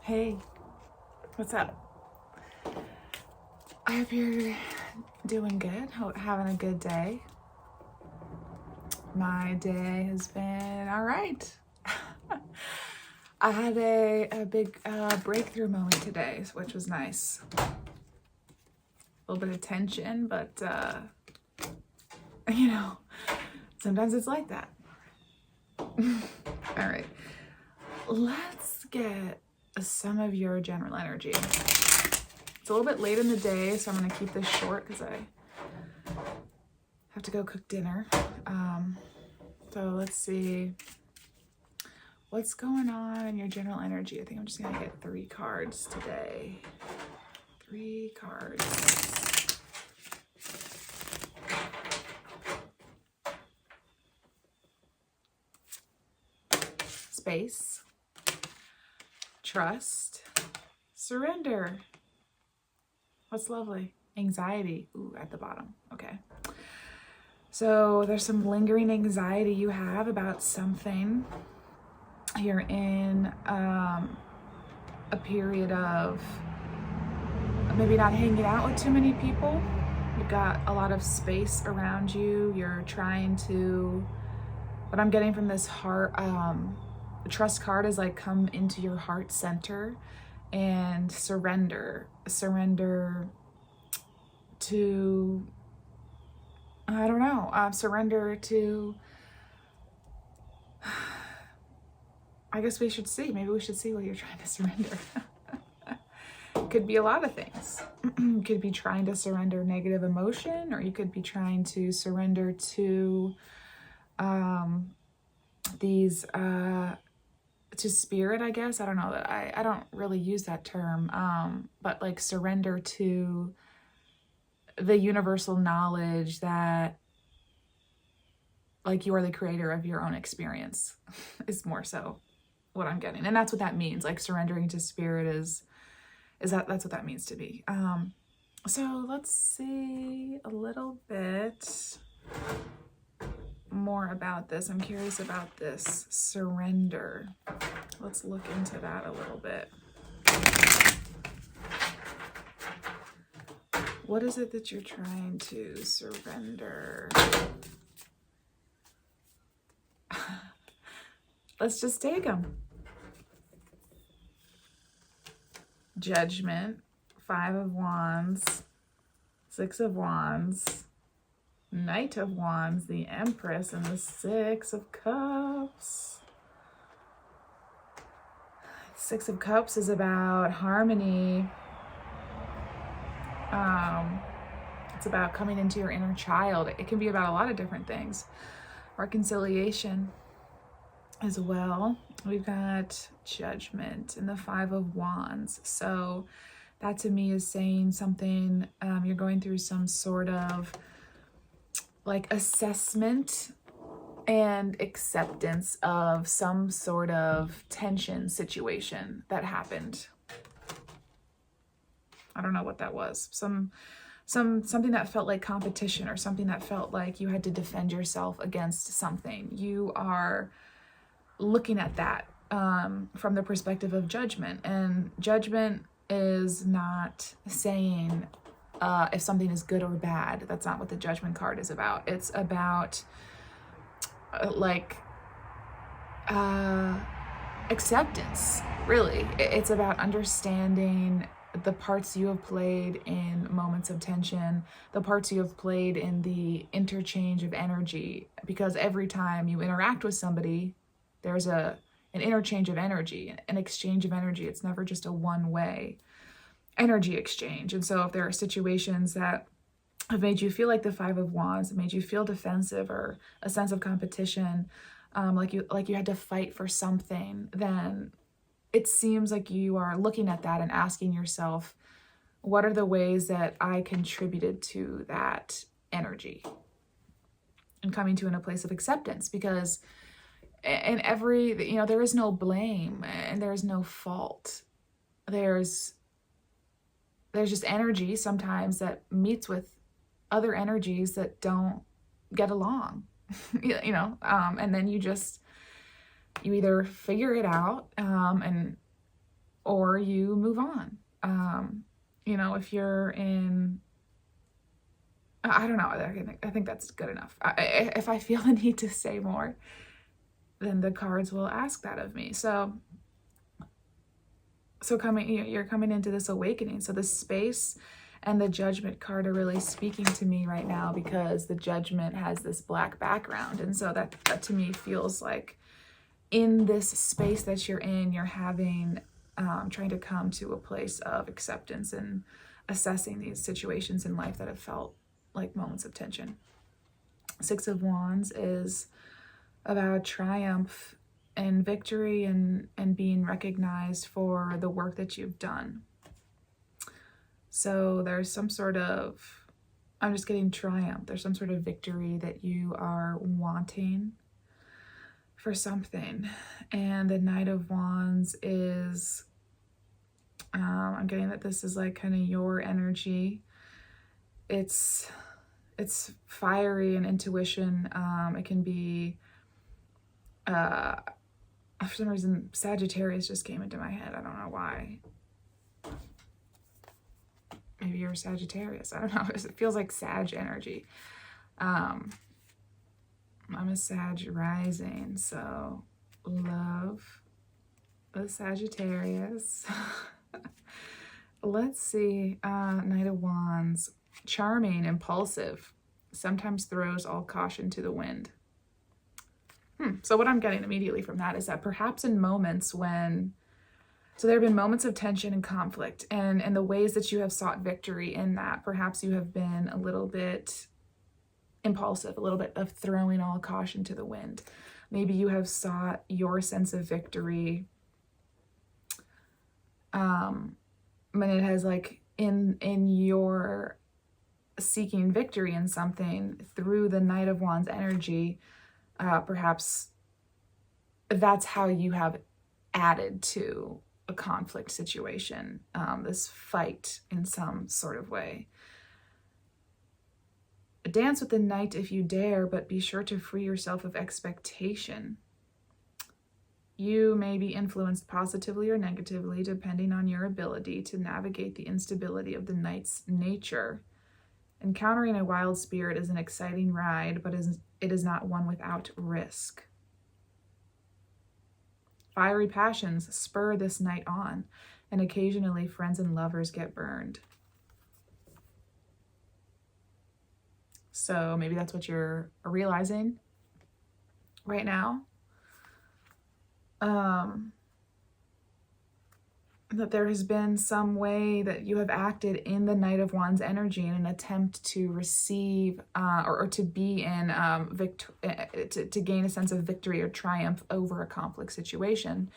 Hey, what's up? I hope you're doing good, having a good day. My day has been all right. I had a big breakthrough moment today, which was nice. A little bit of tension, but sometimes it's like that. All right, let's get some of your general energy. It's a little bit late in the day, so I'm going to keep this short because I have to go cook dinner. So let's see what's going on in your general energy. I think I'm just going to get 3 cards today. 3 cards. Space, trust, surrender. What's lovely? Anxiety. Ooh, at the bottom. Okay. So there's some lingering anxiety you have about something. You're in a period of maybe not hanging out with too many people. You've got a lot of space around you. You're trying to, what I'm getting from this heart, the trust card is like come into your heart center and surrender to, I don't know, surrender to, I guess maybe we should see what you're trying to surrender. Could be a lot of things. You could be trying to surrender negative emotion, or you could be trying to surrender to to spirit, I guess. I don't know. I don't really use that term, but like surrender to the universal knowledge that like you are the creator of your own experience is more so what I'm getting. And that's what that means. Like surrendering to spirit that's what that means to me. So let's see a little bit more about this. I'm curious about this surrender. Let's look into that a little bit. What is it that you're trying to surrender? Let's just take them. Judgment, 5 of Wands, 6 of Wands, Knight of Wands, the Empress, and the 6 of Cups. 6 of Cups is about harmony. It's about coming into your inner child. It can be about a lot of different things. Reconciliation as well. We've got Judgment and the 5 of Wands. So that to me is saying something, you're going through some sort of like assessment and acceptance of some sort of tension situation that happened. I don't know what that was. Something that felt like competition, or something that felt like you had to defend yourself against something. You are looking at that from the perspective of judgment, and judgment is not saying if something is good or bad. That's not what the Judgment card is about. It's about acceptance, really. It's about understanding the parts you have played in moments of tension, the parts you have played in the interchange of energy, because every time you interact with somebody, there's an interchange of energy, an exchange of energy. It's never just a one-way energy exchange. And so if there are situations that have made you feel like the 5 of Wands, made you feel defensive or a sense of competition, like you had to fight for something, then it seems like you are looking at that and asking yourself, what are the ways that I contributed to that energy? And coming to in a place of acceptance, because in every, there is no blame and there is no fault. There's just energy sometimes that meets with other energies that don't get along, and then you either figure it out and or you move on. You know, if you're in, I don't know, I think that's good enough. If I feel the need to say more, then the cards will ask that of me. So you're coming into this awakening. So the space and the Judgment card are really speaking to me right now, because the Judgment has this black background. And so that to me feels like in this space that you're in, you're having, trying to come to a place of acceptance and assessing these situations in life that have felt like moments of tension. Six of Wands is about triumph and victory and being recognized for the work that you've done. So there's some sort of, I'm just getting triumph. There's some sort of victory that you are wanting for something. And the Knight of Wands is, I'm getting that this is like kind of your energy. It's fiery and intuition. It can be, for some reason, Sagittarius just came into my head. I don't know why. Maybe you're Sagittarius. I don't know. It feels like Sag energy. I'm a Sag rising, so love the Sagittarius. Let's see. Knight of Wands. Charming, impulsive. Sometimes throws all caution to the wind. So what I'm getting immediately from that is that perhaps in moments when, so there have been moments of tension and conflict, and the ways that you have sought victory in that, perhaps you have been a little bit impulsive, a little bit of throwing all caution to the wind. Maybe you have sought your sense of victory, when it has like in your seeking victory in something through the Knight of Wands energy. Perhaps that's how you have added to a conflict situation, this fight in some sort of way. Dance with the night if you dare, but be sure to free yourself of expectation. You may be influenced positively or negatively depending on your ability to navigate the instability of the night's nature. Encountering a wild spirit is an exciting ride, but it is not one without risk. Fiery passions spur this night on, and occasionally friends and lovers get burned. So maybe that's what you're realizing right now. That there has been some way that you have acted in the Knight of Wands energy in an attempt to receive or to be in to gain a sense of victory or triumph over a conflict situation.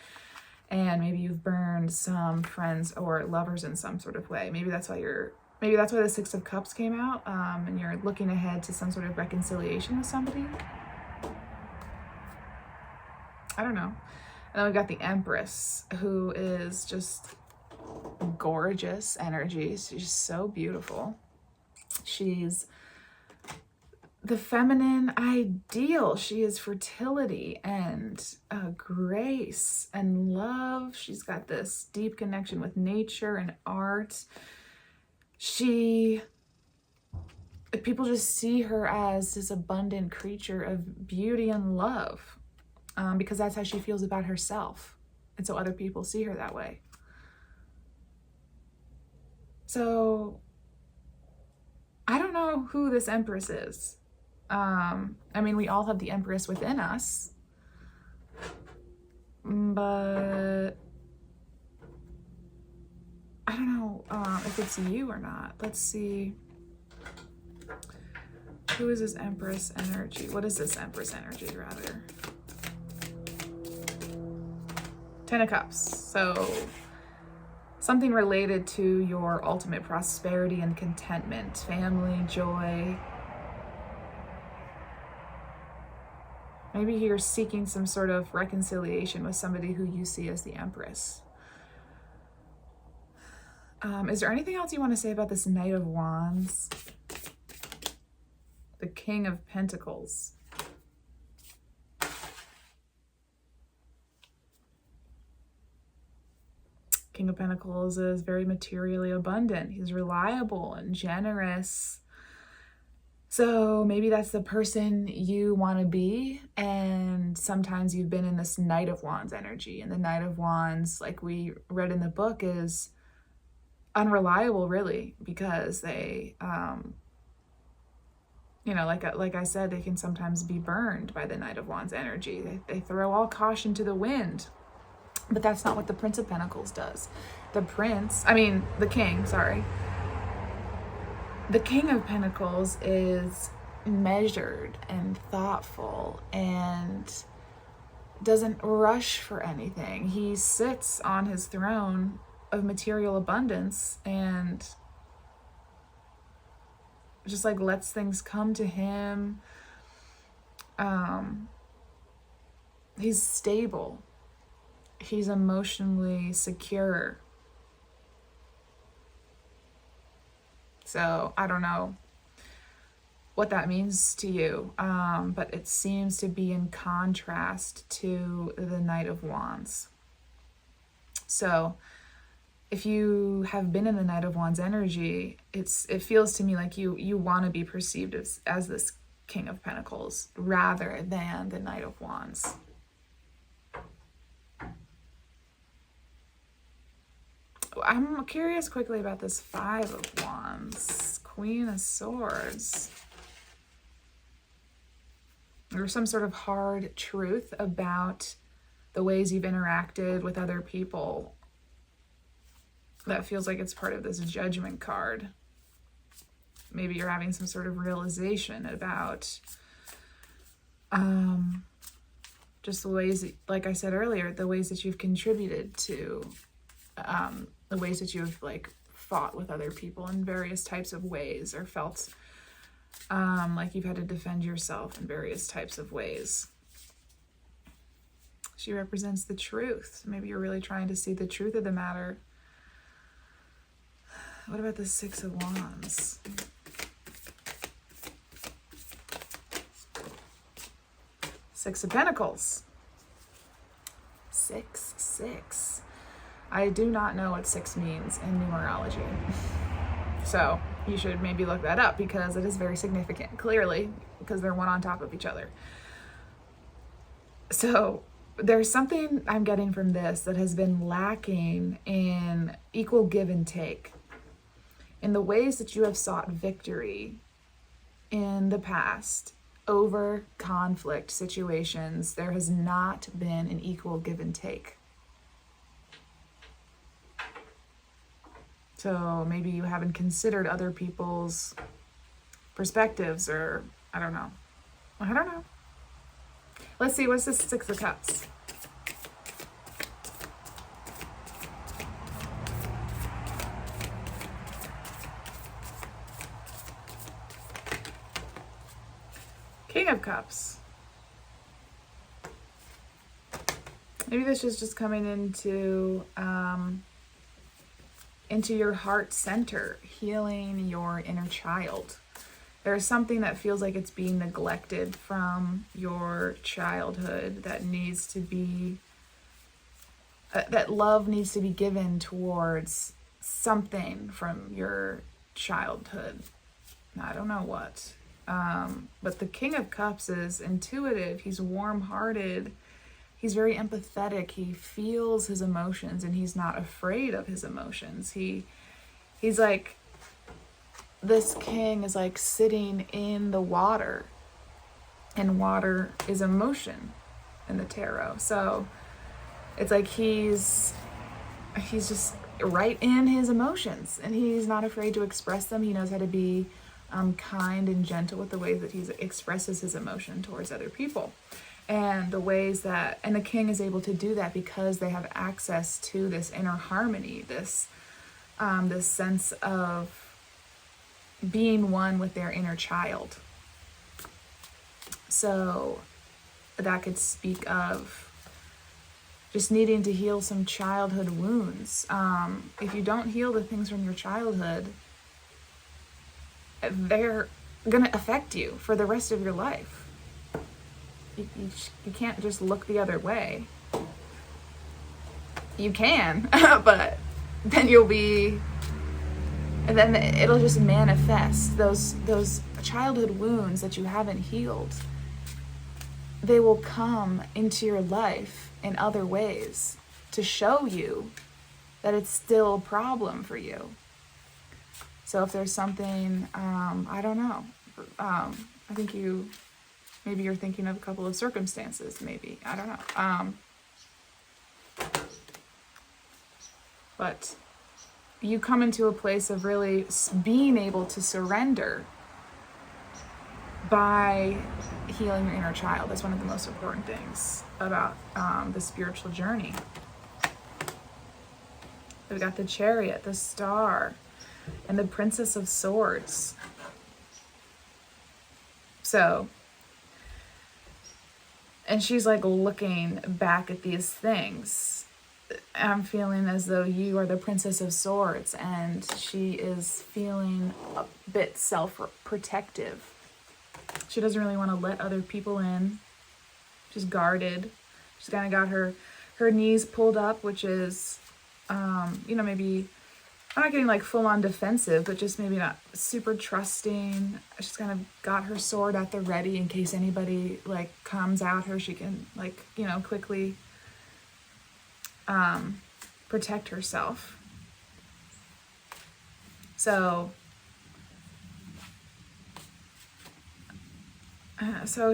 And maybe you've burned some friends or lovers in some sort of way. Maybe that's why the Six of Cups came out, and you're looking ahead to some sort of reconciliation with somebody. I don't know. And then we've got the Empress, who is just gorgeous energy. She's so beautiful. She's the feminine ideal. She is fertility and grace and love. She's got this deep connection with nature and art. People just see her as this abundant creature of beauty and love. Because that's how she feels about herself. And so other people see her that way. So I don't know who this Empress is. I mean, we all have the Empress within us. But I don't know if it's you or not. Let's see. Who is this Empress energy? What is this Empress energy, rather? Ten of Cups. So something related to your ultimate prosperity and contentment, family, joy. Maybe you're seeking some sort of reconciliation with somebody who you see as the Empress. Is there anything else you want to say about this Knight of Wands? The King of Pentacles. King of Pentacles is very materially abundant. He's reliable and generous. So maybe that's the person you want to be. And sometimes you've been in this Knight of Wands energy. And the Knight of Wands, like we read in the book, is unreliable, really, because they, you know, like I said, they can sometimes be burned by the Knight of Wands energy. They throw all caution to the wind. But that's not what the Prince of Pentacles does. The King, sorry. The King of Pentacles is measured and thoughtful and doesn't rush for anything. He sits on his throne of material abundance and just like lets things come to him. He's stable. He's emotionally secure. So I don't know what that means to you, but it seems to be in contrast to the Knight of Wands. So if you have been in the Knight of Wands energy, it feels to me like you want to be perceived as this King of Pentacles rather than the Knight of Wands. I'm curious quickly about this Five of Wands, Queen of Swords. There's some sort of hard truth about the ways you've interacted with other people that feels like it's part of this Judgment card. Maybe you're having some sort of realization about just the ways, like I said earlier, the ways that you've contributed to the ways that you've like fought with other people in various types of ways, or felt like you've had to defend yourself in various types of ways. She represents the truth. Maybe you're really trying to see the truth of the matter. What about the Six of Wands? Six of Pentacles. 6, 6. I do not know what 6 means in numerology. So you should maybe look that up because it is very significant, clearly, because they're one on top of each other. So there's something I'm getting from this that has been lacking in equal give and take. In the ways that you have sought victory in the past over conflict situations, there has not been an equal give and take. So maybe you haven't considered other people's perspectives, or I don't know. Let's see, what's this Six of Cups? King of Cups. Maybe this is just coming into your heart center, healing your inner child. There's something that feels like it's being neglected from your childhood that needs to be, that love needs to be given towards something from your childhood. I don't know what. But the King of Cups is intuitive. He's warm-hearted. He's very empathetic. He feels his emotions and he's not afraid of his emotions. He's like, this king is like sitting in the water, and water is emotion in the tarot. So it's like he's just right in his emotions, and he's not afraid to express them. He knows how to be kind and gentle with the way that he expresses his emotion towards other people. And the ways that, and the king is able to do that because they have access to this inner harmony, this sense of being one with their inner child. So that could speak of just needing to heal some childhood wounds. If you don't heal the things from your childhood, they're going to affect you for the rest of your life. You can't just look the other way. You can, but then you'll be, and then it'll just manifest. Those childhood wounds that you haven't healed, they will come into your life in other ways to show you that it's still a problem for you. So if there's something, I don't know, I think maybe you're thinking of a couple of circumstances, maybe, I don't know. But you come into a place of really being able to surrender by healing your inner child. That's one of the most important things about the spiritual journey. We've got the Chariot, the Star, and the Princess of Swords. So, and she's like looking back at these things. I'm feeling as though you are the Princess of Swords, and she is feeling a bit self-protective. She doesn't really want to let other people in. She's guarded. She's kind of got her knees pulled up, which is, maybe, I'm not getting like full on defensive, but just maybe not super trusting. She's kind of got her sword at the ready in case anybody like comes at her. She can quickly protect herself. So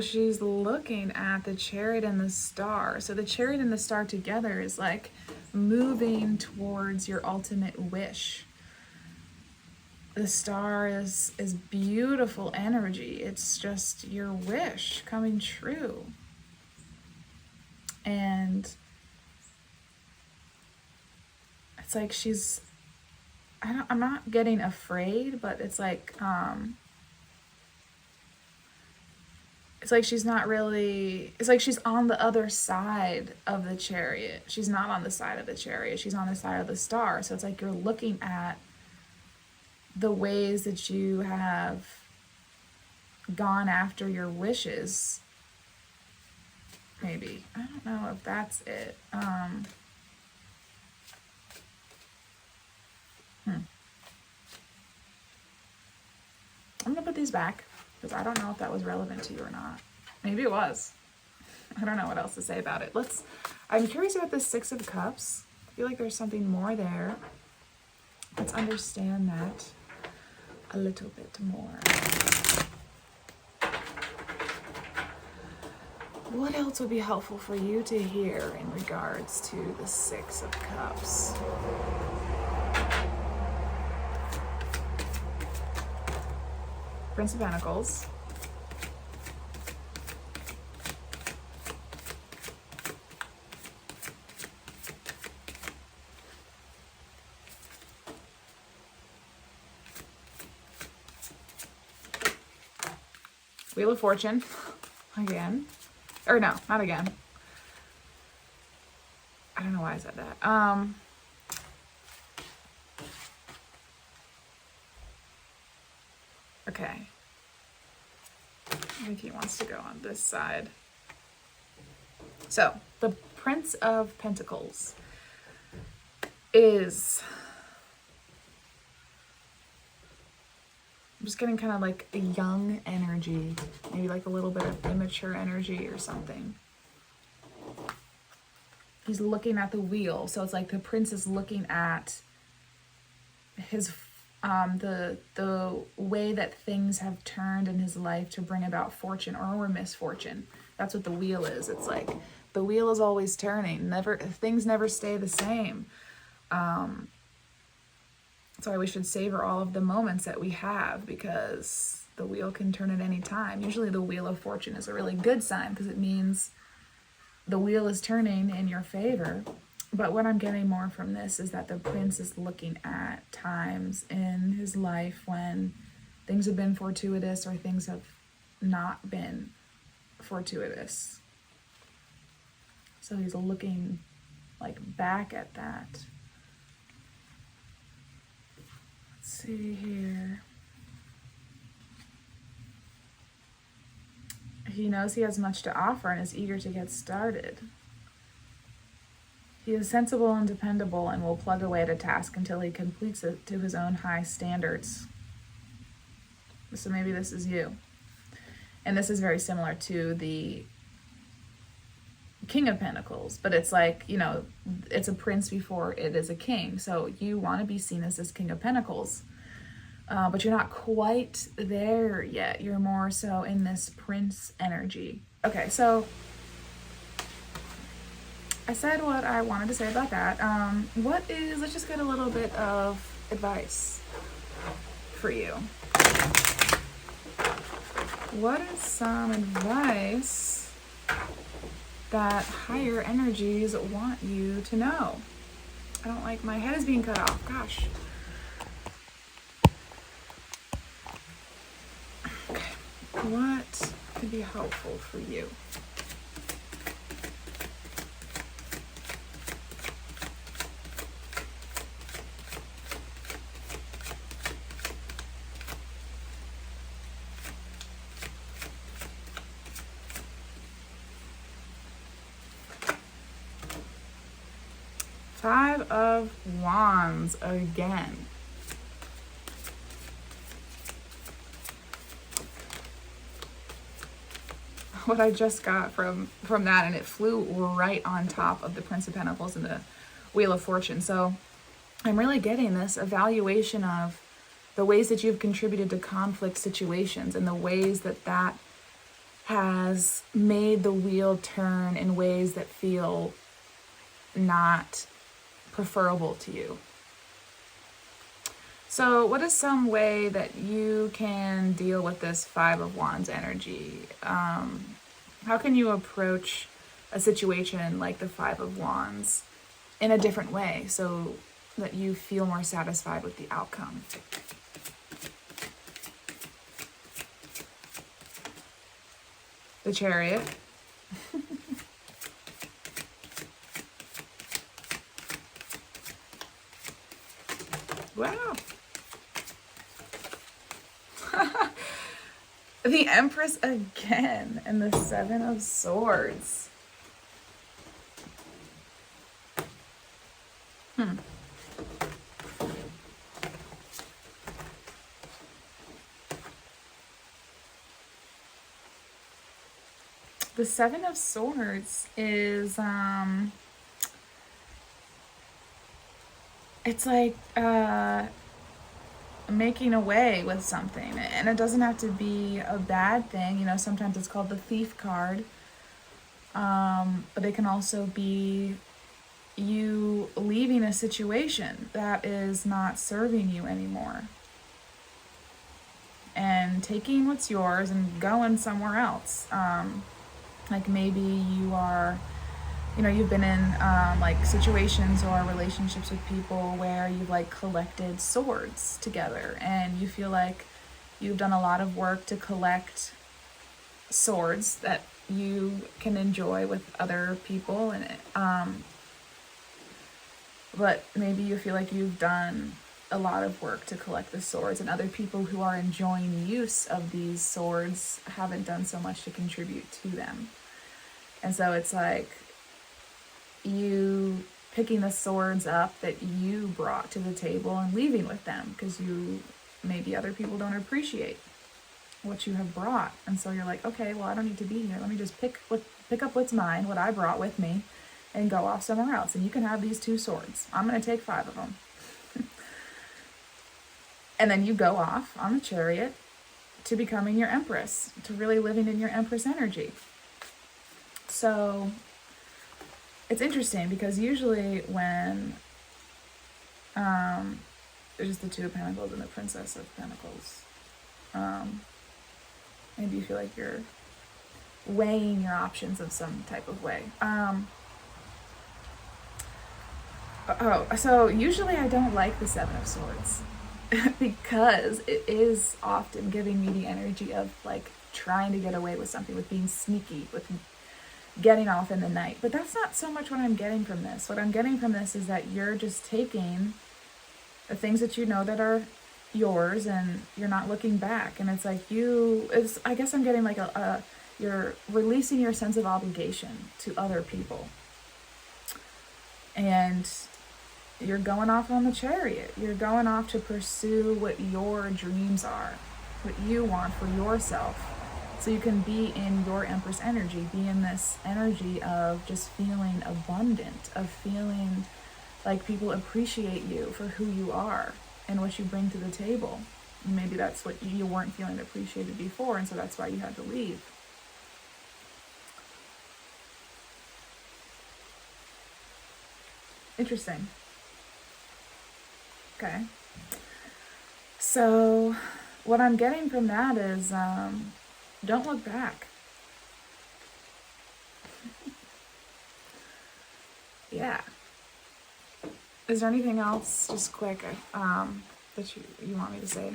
she's looking at the Chariot and the Star. So the Chariot and the Star together is like moving towards your ultimate wish. The Star is beautiful energy. It's just your wish coming true. And it's like she's, I'm not getting afraid, but it's like she's not really, it's like she's on the other side of the Chariot. She's not on the side of the Chariot. She's on the side of the Star. So it's like you're looking at the ways that you have gone after your wishes. Maybe. I don't know if that's it. I'm going to put these back, because I don't know if that was relevant to you or not. Maybe it was. I don't know what else to say about it. I'm curious about the Six of Cups. I feel like there's something more there. Let's understand that a little bit more. What else would be helpful for you to hear in regards to the Six of Cups? Prince of Pentacles. Wheel of Fortune. Again. Or no, not again. I don't know why I said that. Okay. I think he wants to go on this side. So, the Prince of Pentacles is, I'm just getting kind of like a young energy, maybe like a little bit of immature energy or something. He's looking at the wheel, so it's like the prince is looking at his the way that things have turned in his life to bring about fortune or misfortune. That's what the wheel is. It's like the wheel is always turning. Things never stay the same. That's why we should savor all of the moments that we have, because the wheel can turn at any time. Usually the Wheel of Fortune is a really good sign because it means the wheel is turning in your favor. But what I'm getting more from this is that the prince is looking at times in his life when things have been fortuitous or things have not been fortuitous. So he's looking like back at that. Let's see here. He knows he has much to offer and is eager to get started. He is sensible and dependable and will plug away at a task until he completes it to his own high standards. So maybe this is you. And this is very similar to the King of Pentacles, but it's like, you know, it's a prince before it is a king. So you want to be seen as this King of Pentacles, but you're not quite there yet. You're more so in this prince energy. Okay, so I said what I wanted to say about that. Let's just get a little bit of advice for you. What is some advice that higher energies want you to know? I don't like, my head is being cut off. Gosh. Okay. What could be helpful for you? Five of Wands again. What I just got from that, and it flew right on top of the Prince of Pentacles and the Wheel of Fortune. So I'm really getting this evaluation of the ways that you've contributed to conflict situations and the ways that that has made the wheel turn in ways that feel not preferable to you. So what is some way that you can deal with this Five of Wands energy? How can you approach a situation like the Five of Wands in a different way so that you feel more satisfied with the outcome? The Chariot. Wow. The Empress again, and the Seven of Swords. The Seven of Swords is, it's like, making away with something, and it doesn't have to be a bad thing. You know, sometimes it's called the Thief card, but it can also be you leaving a situation that is not serving you anymore and taking what's yours and going somewhere else. Like maybe you are, you know, you've been in like situations or relationships with people where you've like collected swords together, and you feel like you've done a lot of work to collect swords that you can enjoy with other people, and but maybe you feel like you've done a lot of work to collect the swords, and other people who are enjoying use of these swords haven't done so much to contribute to them. And so it's like you picking the swords up that you brought to the table and leaving with them because maybe other people don't appreciate what you have brought. And so you're like, okay, well, I don't need to be here. Let me just pick up what's mine, what I brought with me, and go off somewhere else. And you can have these two swords. I'm going to take 5 of them. And then you go off on the Chariot to becoming your Empress, to really living in your Empress energy. So it's interesting because usually when there's just the Two of Pentacles and the Princess of Pentacles, maybe you feel like you're weighing your options of some type of way. So usually I don't like the Seven of Swords because it is often giving me the energy of like trying to get away with something, with being sneaky, with getting off in the night. But that's not so much what I'm getting from this. What I'm getting from this is that you're just taking the things that you know that are yours and you're not looking back. And it's like I guess I'm getting like you're releasing your sense of obligation to other people. And you're going off on the chariot. You're going off to pursue what your dreams are, what you want for yourself. So you can be in your Empress energy, be in this energy of just feeling abundant, of feeling like people appreciate you for who you are and what you bring to the table. And maybe that's what you weren't feeling appreciated before, and so that's why you had to leave. Interesting. Okay. So what I'm getting from that is don't look back. Yeah. Is there anything else, just quick, that you want me to say?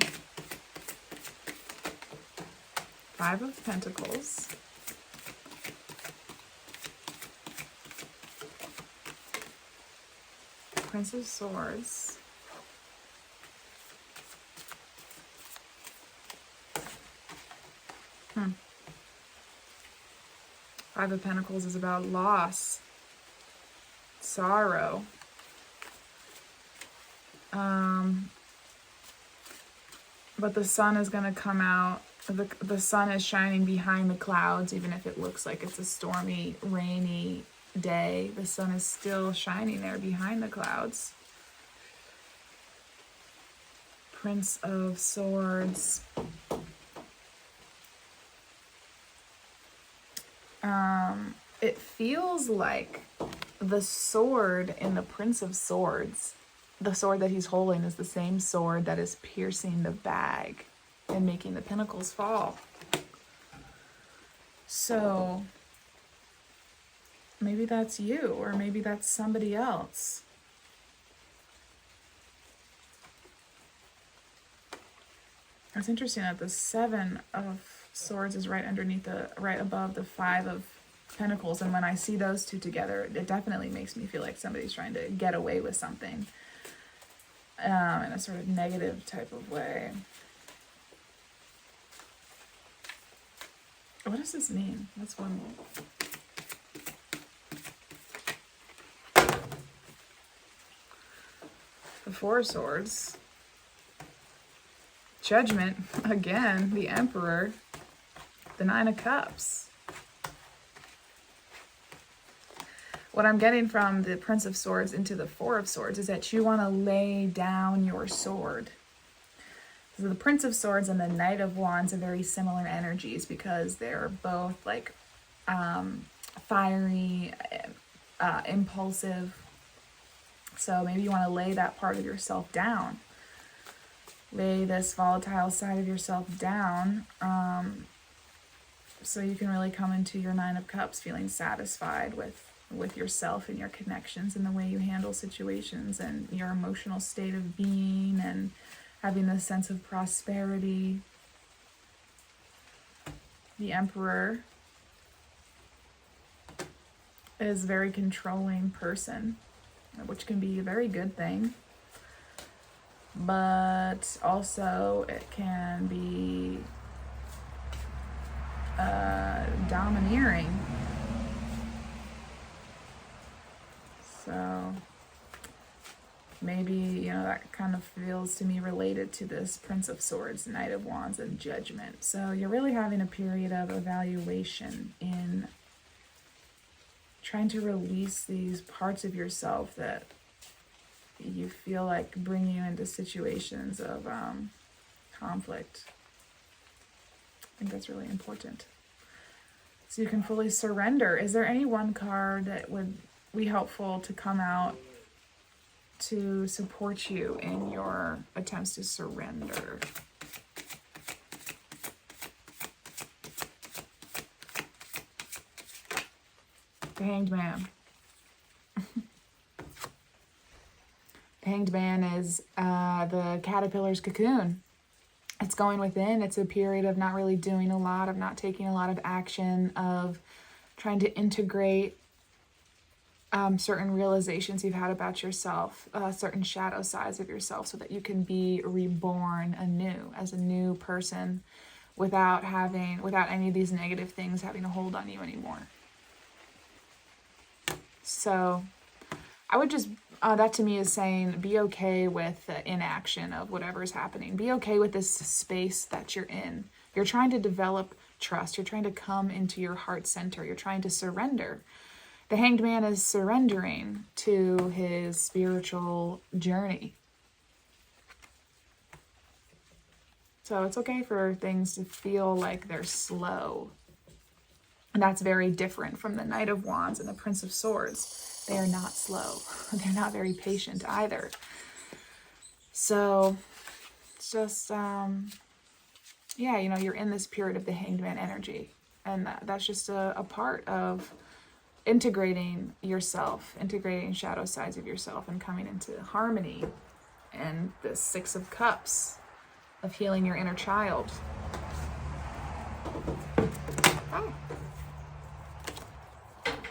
Five of Pentacles. Prince of Swords. Five of Pentacles is about loss, sorrow. But the sun is going to come out. The sun is shining behind the clouds, even if it looks like it's a stormy, rainy day. The sun is still shining there behind the clouds. Prince of Swords. It feels like the sword in the Prince of Swords, the sword that he's holding, is the same sword that is piercing the bag and making the pinnacles fall. So maybe that's you, or maybe that's somebody else. It's interesting that the Seven of Swords is right above the Five of Pentacles, and when I see those two together, it definitely makes me feel like somebody's trying to get away with something in a sort of negative type of way. What does this mean? That's one more. The Four of Swords. Judgment, again, the Emperor, the Nine of Cups. What I'm getting from the Prince of Swords into the Four of Swords is that you want to lay down your sword. So the Prince of Swords and the Knight of Wands are very similar energies because they're both like fiery, impulsive. So maybe you want to lay that part of yourself down. Lay this volatile side of yourself down so you can really come into your Nine of Cups feeling satisfied with yourself and your connections and the way you handle situations and your emotional state of being and having this sense of prosperity. The Emperor is a very controlling person, which can be a very good thing. But also it can be domineering. So maybe, that kind of feels to me related to this Prince of Swords, Knight of Wands, and Judgment. So you're really having a period of evaluation in trying to release these parts of yourself that you feel like bring you into situations of conflict. I think that's really important. So you can fully surrender. Is there any one card that would be helpful to come out to support you in your attempts to surrender? The Hanged Man. The Hanged Man is the caterpillar's cocoon. It's going within. It's a period of not really doing a lot, of not taking a lot of action, of trying to integrate certain realizations you've had about yourself, certain shadow sides of yourself, so that you can be reborn anew as a new person without any of these negative things having a hold on you anymore. So I would just, that to me is saying, be okay with the inaction of whatever's happening. Be okay with this space that you're in. You're trying to develop trust. You're trying to come into your heart center. You're trying to surrender. The Hanged Man is surrendering to his spiritual journey. So it's okay for things to feel like they're slow. And that's very different from the Knight of Wands and the Prince of Swords. They are not slow. They're not very patient either. So it's just, yeah, you know, you're in this period of the Hanged Man energy. And that's just a part of integrating yourself, integrating shadow sides of yourself and coming into harmony. And the Six of Cups of healing your inner child. Oh.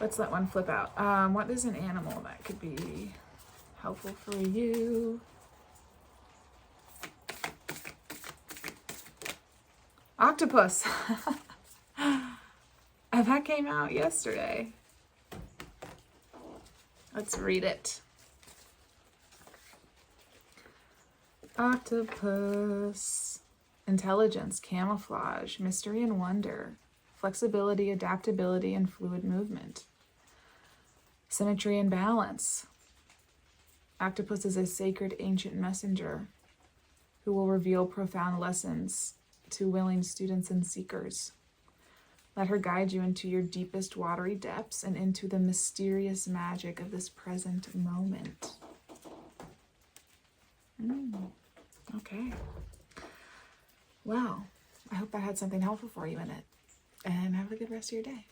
Let's let one flip out. What is an animal that could be helpful for you? Octopus. That came out yesterday. Let's read it. Octopus. Intelligence, camouflage, mystery and wonder, flexibility, adaptability, and fluid movement. Symmetry and balance. Octopus is a sacred ancient messenger who will reveal profound lessons to willing students and seekers. Let her guide you into your deepest watery depths and into the mysterious magic of this present moment. Okay. Well, I hope that had something helpful for you in it. And have a good rest of your day.